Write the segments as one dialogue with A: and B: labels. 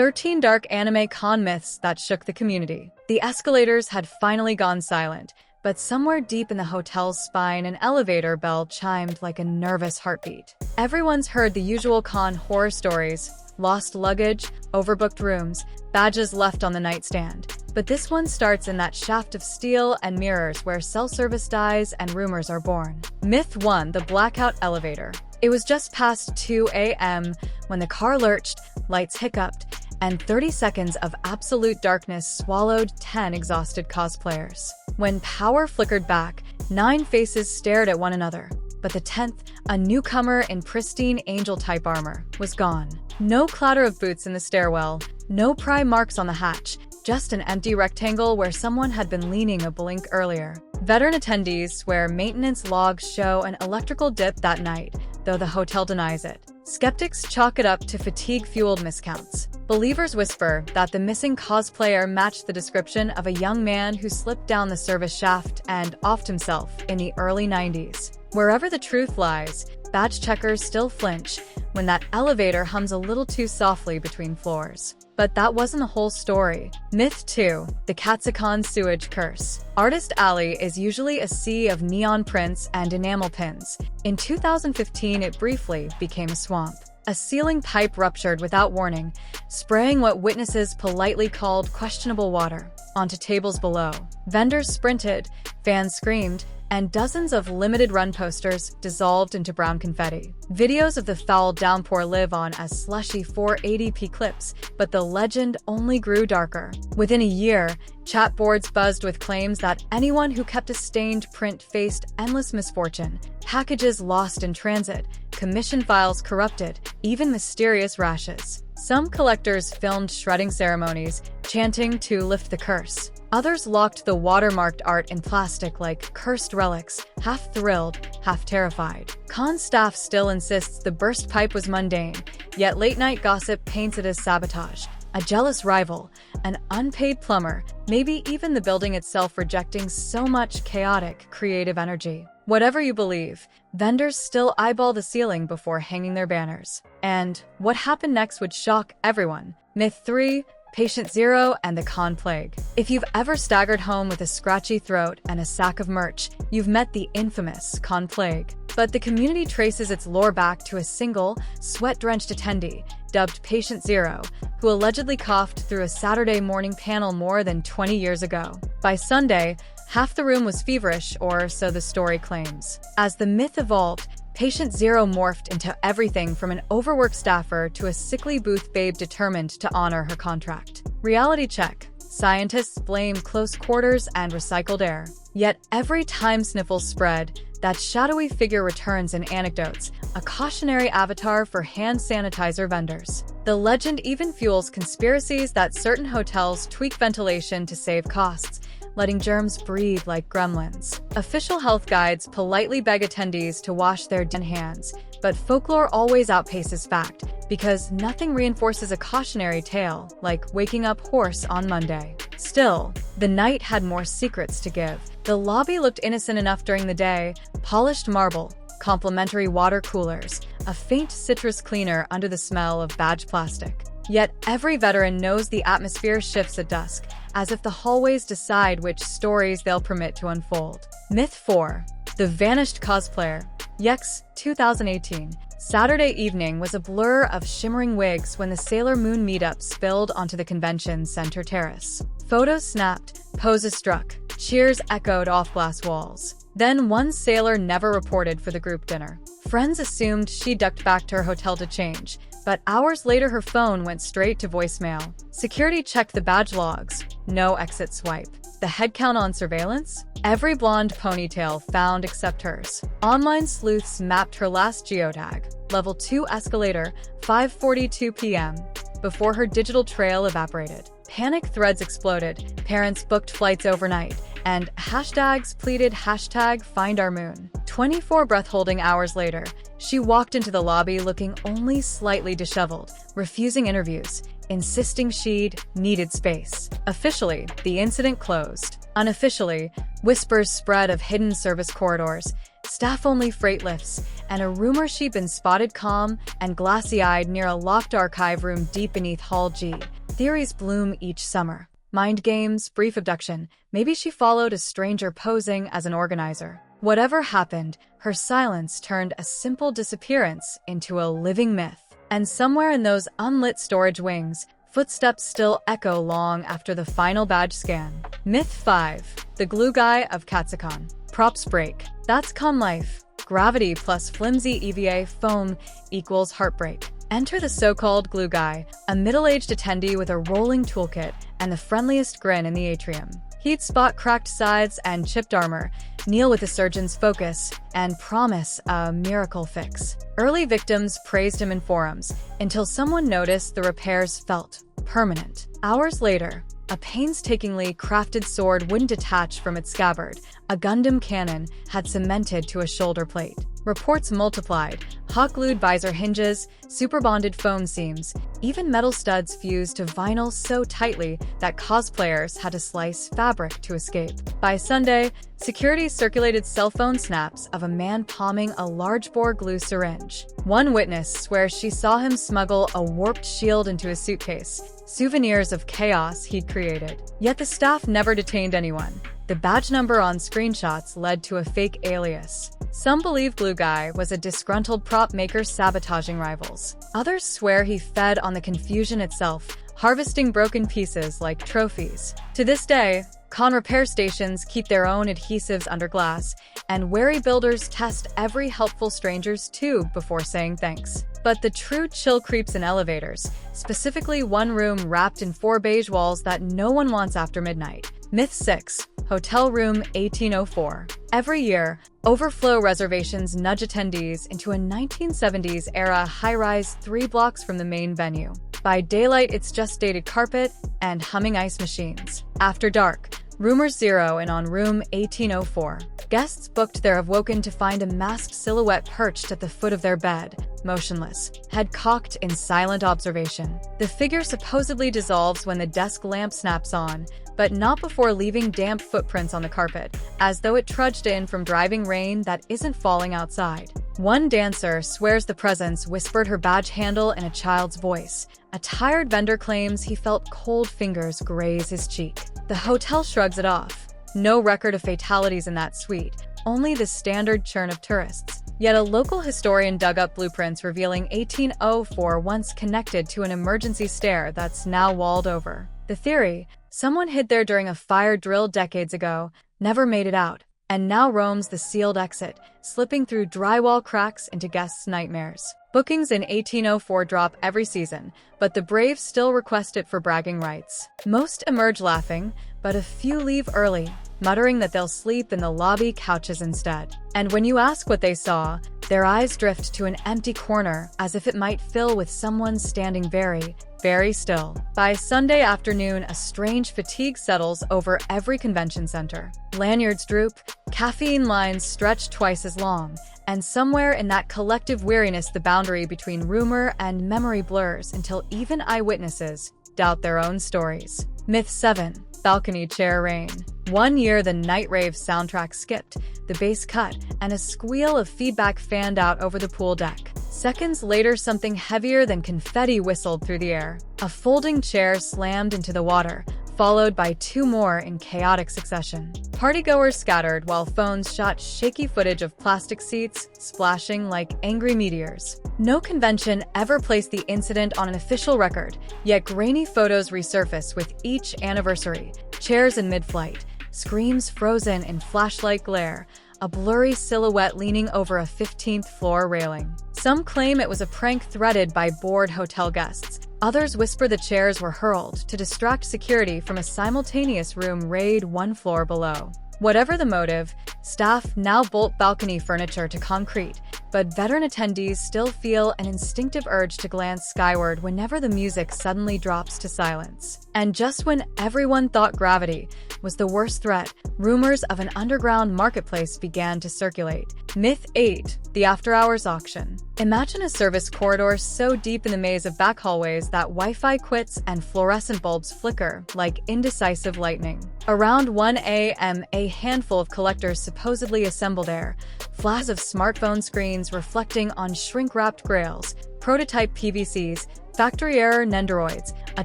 A: 13 dark anime con myths that shook the community. The escalators had finally gone silent, but somewhere deep in the hotel's spine, an elevator bell chimed like a nervous heartbeat. Everyone's heard the usual con horror stories: lost luggage, overbooked rooms, badges left on the nightstand. But this one starts in that shaft of steel and mirrors where self-service dies and rumors are born. Myth 1: the blackout elevator. It was just past 2 a.m. when the car lurched, lights hiccuped, and 30 seconds of absolute darkness swallowed 10 exhausted cosplayers. When power flickered back, 9 faces stared at one another. But the 10th, a newcomer in pristine angel-type armor, was gone. No clatter of boots in the stairwell, no pry marks on the hatch, just an empty rectangle where someone had been leaning a blink earlier. Veteran attendees swear maintenance logs show an electrical dip that night, though the hotel denies it. Skeptics chalk it up to fatigue-fueled miscounts. Believers whisper that the missing cosplayer matched the description of a young man who slipped down the service shaft and offed himself in the early 90s. Wherever the truth lies, badge checkers still flinch when that elevator hums a little too softly between floors. But that wasn't the whole story. Myth 2: the Katsucon sewage curse. Artist Alley is usually a sea of neon prints and enamel pins. In 2015, it briefly became a swamp. A ceiling pipe ruptured without warning, spraying what witnesses politely called questionable water onto tables below. Vendors sprinted, fans screamed, and dozens of limited-run posters dissolved into brown confetti. Videos of the foul downpour live on as slushy 480p clips, but the legend only grew darker. Within a year, chat boards buzzed with claims that anyone who kept a stained print faced endless misfortune: packages lost in transit, commission files corrupted, even mysterious rashes. Some collectors filmed shredding ceremonies, chanting to lift the curse. Others locked the watermarked art in plastic like cursed relics, half thrilled, half terrified. Con staff still insists the burst pipe was mundane, yet late-night gossip paints it as sabotage. A jealous rival, an unpaid plumber, maybe even the building itself rejecting so much chaotic, creative energy. Whatever you believe, vendors still eyeball the ceiling before hanging their banners. And what happened next would shock everyone. Myth 3: Patient Zero and the Con Plague. If you've ever staggered home with a scratchy throat and a sack of merch, you've met the infamous Con Plague. But the community traces its lore back to a single, sweat-drenched attendee, dubbed Patient Zero, who allegedly coughed through a Saturday morning panel more than 20 years ago. By Sunday, half the room was feverish, or so the story claims. As the myth evolved, Patient Zero morphed into everything from an overworked staffer to a sickly booth babe determined to honor her contract. Reality check: scientists blame close quarters and recycled air. Yet every time sniffles spread, that shadowy figure returns in anecdotes, a cautionary avatar for hand sanitizer vendors. The legend even fuels conspiracies that certain hotels tweak ventilation to save costs, letting germs breathe like gremlins. Official health guides politely beg attendees to wash their hands, but folklore always outpaces fact, because nothing reinforces a cautionary tale like waking up hoarse on Monday. Still, the night had more secrets to give. The lobby looked innocent enough during the day: polished marble, complimentary water coolers, a faint citrus cleaner under the smell of badge plastic. Yet every veteran knows the atmosphere shifts at dusk, as if the hallways decide which stories they'll permit to unfold. Myth 4: the vanished cosplayer. Yex, 2018. Saturday evening was a blur of shimmering wigs when the Sailor Moon meetup spilled onto the convention center terrace. Photos snapped, poses struck, cheers echoed off glass walls. Then one sailor never reported for the group dinner. Friends assumed she ducked back to her hotel to change, but hours later her phone went straight to voicemail. Security checked the badge logs. No exit swipe. The headcount on surveillance? Every blonde ponytail found except hers. Online sleuths mapped her last geotag: level 2 escalator, 5:42 p.m., before her digital trail evaporated. Panic threads exploded, parents booked flights overnight, and hashtags pleaded #FindOurMoon. 24 breath-holding hours later, she walked into the lobby looking only slightly disheveled, refusing interviews, insisting she'd needed space. Officially, the incident closed. Unofficially, whispers spread of hidden service corridors, staff-only freight lifts, and a rumor she'd been spotted calm and glassy-eyed near a locked archive room deep beneath Hall G. Theories bloom each summer. Mind games, brief abduction, maybe she followed a stranger posing as an organizer. Whatever happened, her silence turned a simple disappearance into a living myth. And somewhere in those unlit storage wings, footsteps still echo long after the final badge scan. Myth 5. The glue guy of Katsucon. Props break. That's con life. Gravity plus flimsy EVA foam equals heartbreak. Enter the so-called glue guy, a middle-aged attendee with a rolling toolkit and the friendliest grin in the atrium. He'd spot cracked sides and chipped armor, kneel with a surgeon's focus, and promise a miracle fix. Early victims praised him in forums, until someone noticed the repairs felt permanent. Hours later, a painstakingly crafted sword wouldn't detach from its scabbard. A Gundam cannon had cemented to a shoulder plate. Reports multiplied: hot-glued visor hinges, super-bonded foam seams, even metal studs fused to vinyl so tightly that cosplayers had to slice fabric to escape. By Sunday, security circulated cell phone snaps of a man palming a large-bore glue syringe. One witness swears she saw him smuggle a warped shield into a suitcase, souvenirs of chaos he'd created. Yet the staff never detained anyone. The badge number on screenshots led to a fake alias. Some believe Glue Guy was a disgruntled prop maker sabotaging rivals. Others swear he fed on the confusion itself, harvesting broken pieces like trophies. To this day, con repair stations keep their own adhesives under glass, and wary builders test every helpful stranger's tube before saying thanks. But the true chill creeps in elevators, specifically one room wrapped in 4 beige walls that no one wants after midnight. Myth 6. Hotel Room 1804. Every year, overflow reservations nudge attendees into a 1970s-era high-rise 3 blocks from the main venue. By daylight, it's just dated carpet and humming ice machines. After dark, rumors zero in on Room 1804. Guests booked there have woken to find a masked silhouette perched at the foot of their bed, motionless, head cocked in silent observation. The figure supposedly dissolves when the desk lamp snaps on, but not before leaving damp footprints on the carpet, as though it trudged in from driving rain that isn't falling outside. One dancer swears the presence whispered her badge handle in a child's voice. A tired vendor claims he felt cold fingers graze his cheek. The hotel shrugs it off. No record of fatalities in that suite, only the standard churn of tourists. Yet a local historian dug up blueprints revealing 1804 once connected to an emergency stair that's now walled over. The theory: someone hid there during a fire drill decades ago, never made it out, and now roams the sealed exit, slipping through drywall cracks into guests' nightmares. Bookings in 1804 drop every season, but the brave still request it for bragging rights. Most emerge laughing, but a few leave early, muttering that they'll sleep in the lobby couches instead. And when you ask what they saw, their eyes drift to an empty corner as if it might fill with someone standing very, very still. By Sunday afternoon, a strange fatigue settles over every convention center. Lanyards droop, caffeine lines stretch twice as long, and somewhere in that collective weariness the boundary between rumor and memory blurs until even eyewitnesses doubt their own stories. Myth 7. Balcony chair rain. One year, the night rave soundtrack skipped, the bass cut, and a squeal of feedback fanned out over the pool deck. Seconds later, something heavier than confetti whistled through the air. A folding chair slammed into the water, followed by 2 more in chaotic succession. Partygoers scattered while phones shot shaky footage of plastic seats splashing like angry meteors. No convention ever placed the incident on an official record, yet grainy photos resurface with each anniversary. Chairs in mid-flight, screams frozen in flashlight glare, a blurry silhouette leaning over a 15th floor railing. Some claim it was a prank threaded by bored hotel guests. Others whisper the chairs were hurled to distract security from a simultaneous room raid 1 floor below. Whatever the motive, staff now bolt balcony furniture to concrete, but veteran attendees still feel an instinctive urge to glance skyward whenever the music suddenly drops to silence. And just when everyone thought gravity was the worst threat, rumors of an underground marketplace began to circulate. Myth 8. The after-hours auction. Imagine a service corridor so deep in the maze of back hallways that Wi-Fi quits and fluorescent bulbs flicker like indecisive lightning. Around 1 a.m., a handful of collectors supposedly assemble there, flashes of smartphone screens reflecting on shrink-wrapped grails, prototype PVCs, factory-error Nendoroids, a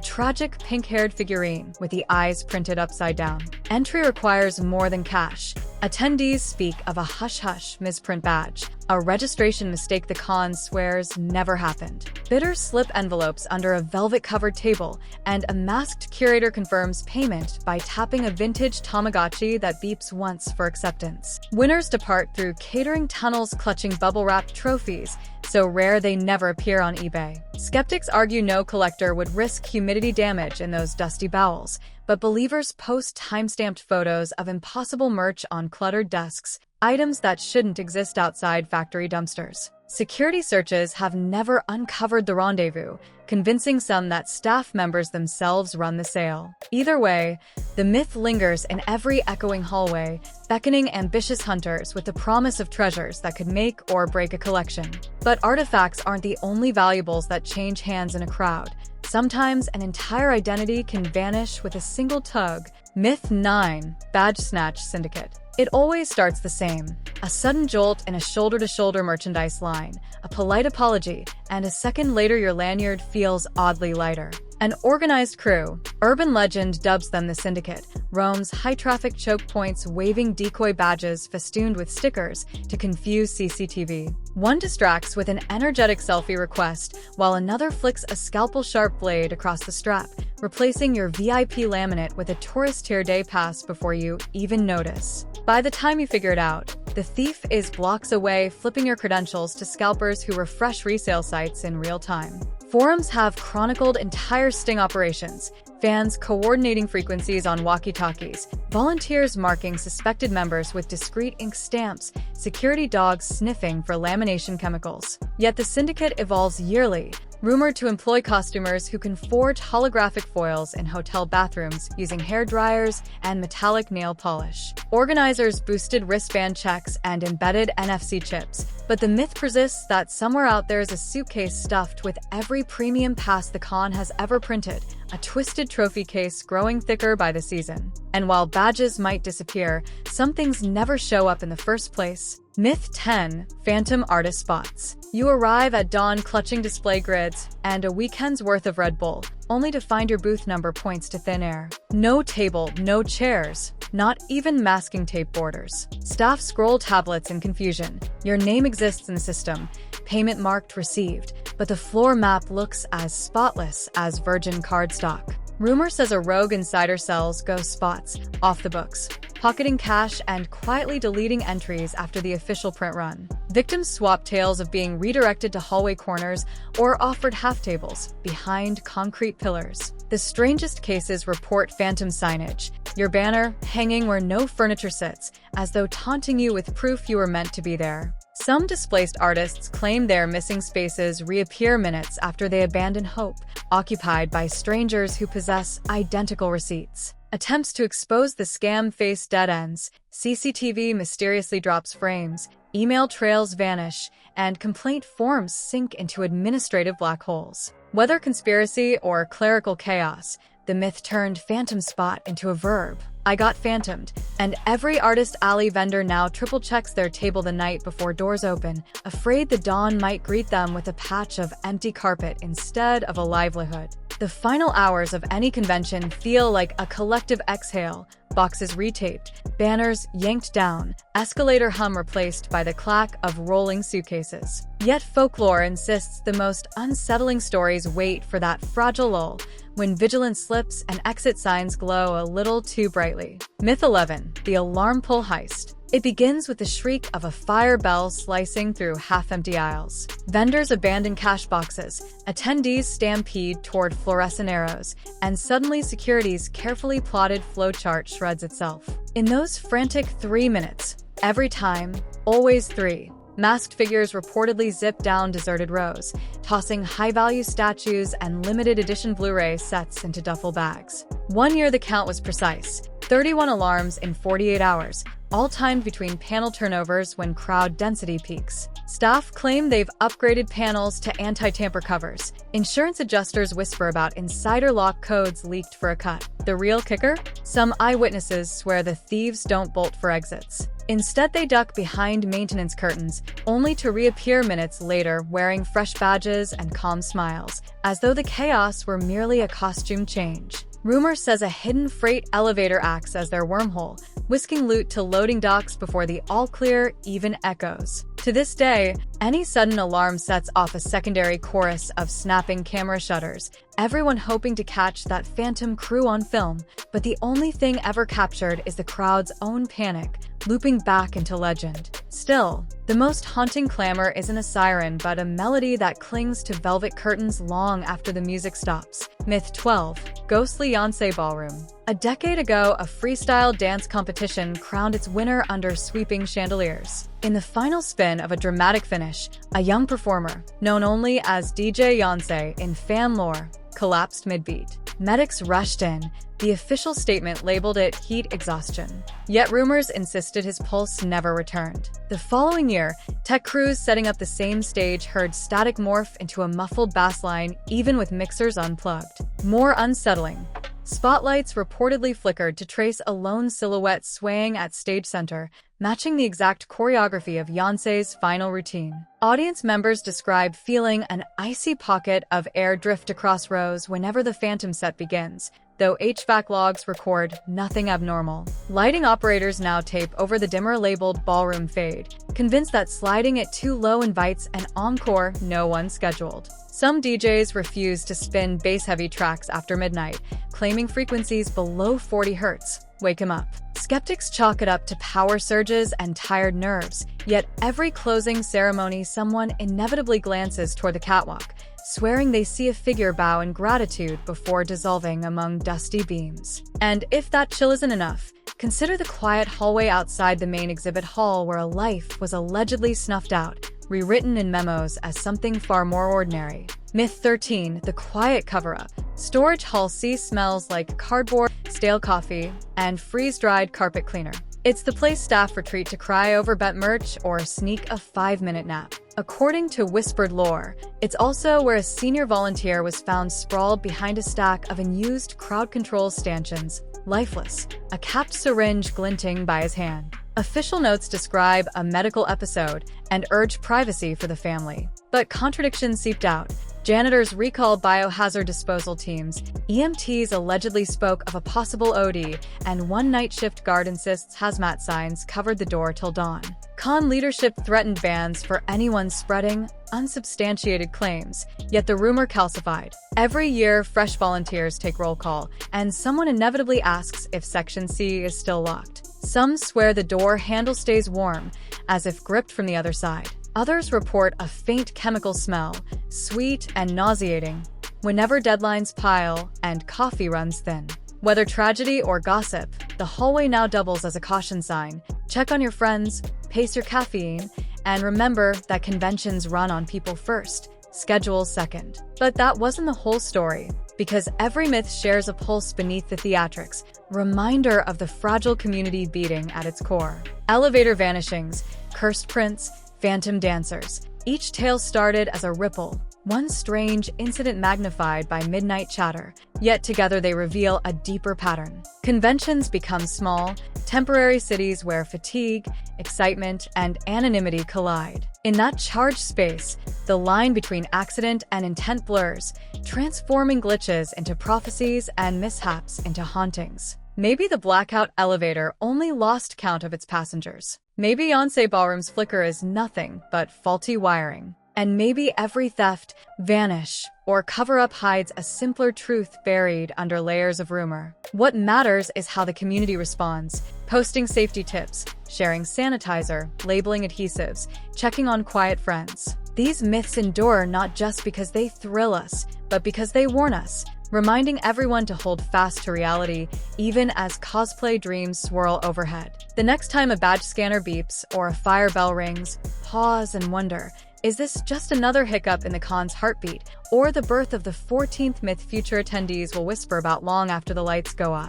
A: tragic pink-haired figurine with the eyes printed upside down. Entry requires more than cash. Attendees speak of a hush-hush misprint badge, a registration mistake the con swears never happened. Bidders slip envelopes under a velvet-covered table, and a masked curator confirms payment by tapping a vintage Tamagotchi that beeps once for acceptance. Winners depart through catering tunnels clutching bubble-wrapped trophies, so rare they never appear on eBay. Skeptics argue no collector would risk humidity damage in those dusty bowels, but believers post time-stamped photos of impossible merch on cluttered desks, items that shouldn't exist outside factory dumpsters. Security searches have never uncovered the rendezvous, convincing some that staff members themselves run the sale. Either way, the myth lingers in every echoing hallway, beckoning ambitious hunters with the promise of treasures that could make or break a collection. But artifacts aren't the only valuables that change hands in a crowd. Sometimes an entire identity can vanish with a single tug. Myth 9. Badge Snatch Syndicate. It always starts the same. A sudden jolt in a shoulder-to-shoulder merchandise line, a polite apology, and a second later your lanyard feels oddly lighter. An organized crew, urban legend dubs them the Syndicate, roams high-traffic choke points waving decoy badges festooned with stickers to confuse CCTV. One distracts with an energetic selfie request, while another flicks a scalpel-sharp blade across the strap, replacing your VIP laminate with a tourist tier day pass before you even notice. By the time you figure it out, the thief is blocks away, flipping your credentials to scalpers who refresh resale sites in real time. Forums have chronicled entire sting operations, fans coordinating frequencies on walkie-talkies, volunteers marking suspected members with discreet ink stamps, security dogs sniffing for lamination chemicals. Yet the syndicate evolves yearly, rumored to employ costumers who can forge holographic foils in hotel bathrooms using hair dryers and metallic nail polish. Organizers boosted wristband checks and embedded NFC chips, but the myth persists that somewhere out there is a suitcase stuffed with every premium pass the con has ever printed, a twisted trophy case growing thicker by the season. And while badges might disappear, some things never show up in the first place. Myth 10. Phantom artist spots. You arrive at dawn clutching display grids and a weekend's worth of Red Bull, only to find your booth number points to thin air. No table, no chairs, not even masking tape borders. Staff scroll tablets in confusion. Your name exists in the system, payment marked received, but the floor map looks as spotless as virgin cardstock. Rumor says a rogue insider sells ghost spots off the books, pocketing cash and quietly deleting entries after the official print run. Victims swap tales of being redirected to hallway corners or offered half tables behind concrete pillars. The strangest cases report phantom signage, your banner hanging where no furniture sits, as though taunting you with proof you were meant to be there. Some displaced artists claim their missing spaces reappear minutes after they abandon hope, occupied by strangers who possess identical receipts. Attempts to expose the scam face dead ends, CCTV mysteriously drops frames, email trails vanish, and complaint forms sink into administrative black holes. Whether conspiracy or clerical chaos, the myth turned phantom spot into a verb. I got phantomed, and every Artist Alley vendor now triple checks their table the night before doors open, afraid the dawn might greet them with a patch of empty carpet instead of a livelihood. The final hours of any convention feel like a collective exhale, boxes retaped, banners yanked down, escalator hum replaced by the clack of rolling suitcases. Yet folklore insists the most unsettling stories wait for that fragile lull, when vigilance slips and exit signs glow a little too brightly. Myth 11. The alarm pull heist. It begins with the shriek of a fire bell slicing through half-empty aisles. Vendors abandon cash boxes, attendees stampede toward fluorescent arrows, and suddenly security's carefully plotted flowchart shreds itself. In those frantic 3 minutes, every time, always 3, masked figures reportedly zip down deserted rows, tossing high-value statues and limited edition Blu-ray sets into duffel bags. 1 year the count was precise, 31 alarms in 48 hours, all timed between panel turnovers when crowd density peaks. Staff claim they've upgraded panels to anti-tamper covers. Insurance adjusters whisper about insider lock codes leaked for a cut. The real kicker? Some eyewitnesses swear the thieves don't bolt for exits. Instead, they duck behind maintenance curtains, only to reappear minutes later wearing fresh badges and calm smiles, as though the chaos were merely a costume change. Rumor says a hidden freight elevator acts as their wormhole, whisking loot to loading docks before the all-clear even echoes. To this day, any sudden alarm sets off a secondary chorus of snapping camera shutters, everyone hoping to catch that phantom crew on film, but the only thing ever captured is the crowd's own panic, looping back into legend. Still, the most haunting clamor isn't a siren but a melody that clings to velvet curtains long after the music stops. Myth 12. Ghostly Yonsei Ballroom. A decade ago, a freestyle dance competition crowned its winner under sweeping chandeliers. In the final spin of a dramatic finish, a young performer, known only as DJ Yonsei in fan lore, collapsed mid-beat. Medics rushed in. The official statement labeled it heat exhaustion. Yet rumors insisted his pulse never returned. The following year, tech crews setting up the same stage heard static morph into a muffled bass line even with mixers unplugged. More unsettling, spotlights reportedly flickered to trace a lone silhouette swaying at stage center, matching the exact choreography of Yonsei's final routine. Audience members describe feeling an icy pocket of air drift across rows whenever the phantom set begins, though HVAC logs record nothing abnormal. Lighting operators now tape over the dimmer labeled ballroom fade, convinced that sliding it too low invites an encore no one scheduled. Some DJs refuse to spin bass-heavy tracks after midnight, claiming frequencies below 40 Hz. Wake 'em up. Skeptics chalk it up to power surges and tired nerves, yet every closing ceremony someone inevitably glances toward the catwalk, swearing they see a figure bow in gratitude before dissolving among dusty beams. And if that chill isn't enough, consider the quiet hallway outside the main exhibit hall where a life was allegedly snuffed out, rewritten in memos as something far more ordinary. Myth 13. The quiet cover-up. Storage Hall C smells like cardboard, stale coffee, and freeze-dried carpet cleaner. It's the place staff retreat to cry over bent merch or sneak a 5-minute nap. According to whispered lore, it's also where a senior volunteer was found sprawled behind a stack of unused crowd control stanchions, lifeless, a capped syringe glinting by his hand. Official notes describe a medical episode and urge privacy for the family. But contradictions seeped out. Janitors recalled biohazard disposal teams, EMTs allegedly spoke of a possible OD, and one night shift guard insists hazmat signs covered the door till dawn. Con leadership threatened bans for anyone spreading unsubstantiated claims, yet the rumor calcified. Every year, fresh volunteers take roll call, and someone inevitably asks if Section C is still locked. Some swear the door handle stays warm, as if gripped from the other side. Others report a faint chemical smell, sweet and nauseating, whenever deadlines pile and coffee runs thin. Whether tragedy or gossip, the hallway now doubles as a caution sign. Check on your friends, pace your caffeine, and remember that conventions run on people first, schedules second. But that wasn't the whole story, because every myth shares a pulse beneath the theatrics, reminder of the fragile community beating at its core. Elevator vanishings, cursed prints, phantom dancers. Each tale started as a ripple, one strange incident magnified by midnight chatter, yet together they reveal a deeper pattern. Conventions become small, temporary cities where fatigue, excitement, and anonymity collide. In that charged space, the line between accident and intent blurs, transforming glitches into prophecies and mishaps into hauntings. Maybe the blackout elevator only lost count of its passengers. Maybe Yonsei Ballroom's flicker is nothing but faulty wiring. And maybe every theft, vanish, or cover-up hides a simpler truth buried under layers of rumor. What matters is how the community responds, posting safety tips, sharing sanitizer, labeling adhesives, checking on quiet friends. These myths endure not just because they thrill us, but because they warn us, reminding everyone to hold fast to reality, even as cosplay dreams swirl overhead. The next time a badge scanner beeps or a fire bell rings, pause and wonder, is this just another hiccup in the con's heartbeat, or the birth of the 14th myth future attendees will whisper about long after the lights go off?